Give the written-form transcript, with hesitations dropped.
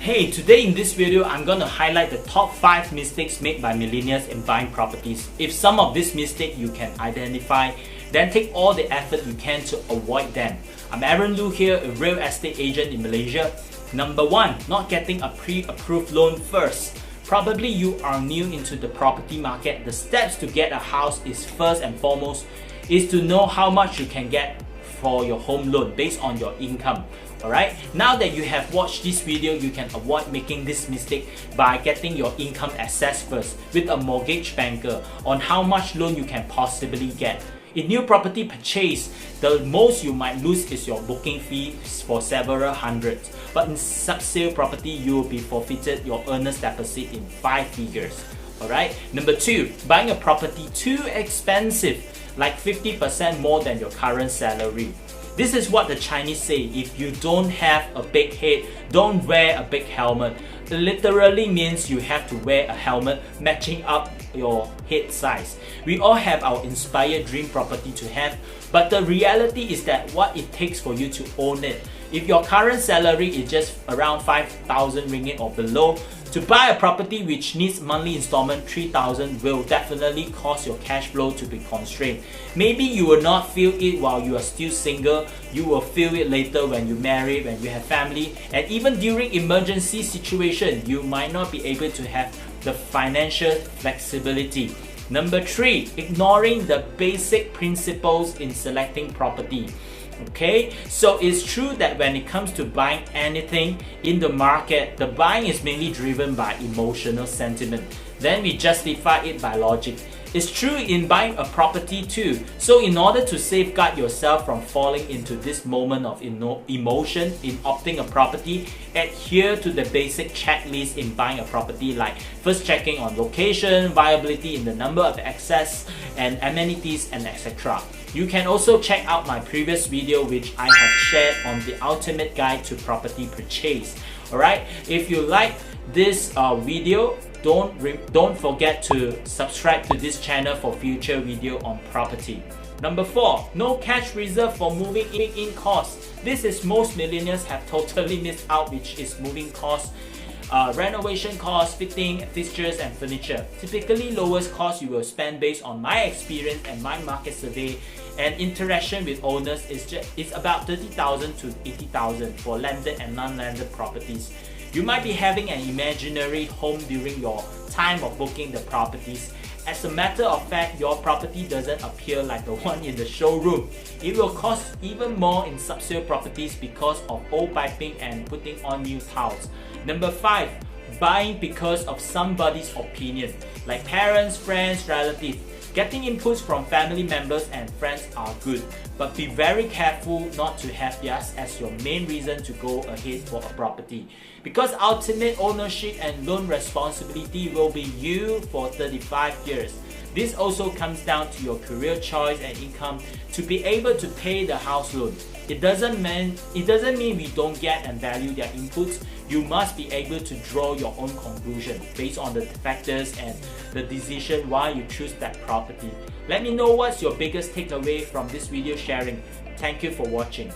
Hey, today in this video, I'm going to highlight the top 5 mistakes made by millennials in buying properties. If some of these mistakes you can identify, then take all the effort you can to avoid them. I'm Aaron Loo here, a real estate agent in Malaysia. Number 1, not getting a pre-approved loan first. Probably you are new into the property market. The steps to get a house is first and foremost is to know how much you can get for your home loan based on your income. Alright, now that you have watched this video, you can avoid making this mistake by getting your income assessed first with a mortgage banker on how much loan you can possibly get. In new property purchase, the most you might lose is your booking fee for several hundreds. But in subsale property, you will be forfeited your earnest deposit in 5 figures. Alright, number 2, buying a property too expensive, like 50% more than your current salary. This is what the Chinese say: if you don't have a big head, don't wear a big helmet. It literally means you have to wear a helmet matching up your head size. We all have our inspired dream property to have, but the reality is that what it takes for you to own it. If your current salary is just around 5,000 ringgit or below, to buy a property which needs monthly installment 3,000 will definitely cause your cash flow to be constrained. Maybe you will not feel it while you are still single, you will feel it later when you marry, when you have family, and even during emergency situation, you might not be able to have the financial flexibility. Number 3, ignoring the basic principles in selecting property. Okay, so it's true that when it comes to buying anything in the market, the buying is mainly driven by emotional sentiment. Then we justify it by logic. It's true in buying a property too. So in order to safeguard yourself from falling into this moment of emotion in opting a property, adhere to the basic checklist in buying a property, like first checking on location, viability in the number of access and amenities, and etc. You can also check out my previous video which I have shared on the ultimate guide to property purchase. Alright, if you like this video, don't forget to subscribe to this channel for future video on property. Number 4, no cash reserve for moving in costs. This is most millennials have totally missed out, which is moving costs, renovation costs, fitting, fixtures and furniture. Typically lowest cost you will spend based on my experience and my market survey and interaction with owners is about 30,000 to 80,000 for landed and non-landed properties. You might be having an imaginary home during your time of booking the properties. As a matter of fact, your property doesn't appear like the one in the showroom. It will cost even more in subsale properties because of old piping and putting on new tiles. Number 5, buying because of somebody's opinion, like parents, friends, relatives. Getting inputs from family members and friends are good, but be very careful not to have theirs as your main reason to go ahead for a property, because ultimate ownership and loan responsibility will be you for 35 years. This also comes down to your career choice and income to be able to pay the house loan. It doesn't mean we don't get and value their inputs. You must be able to draw your own conclusion based on the factors and the decision why you choose that property. Let me know what's your biggest takeaway from this video sharing. Thank you for watching.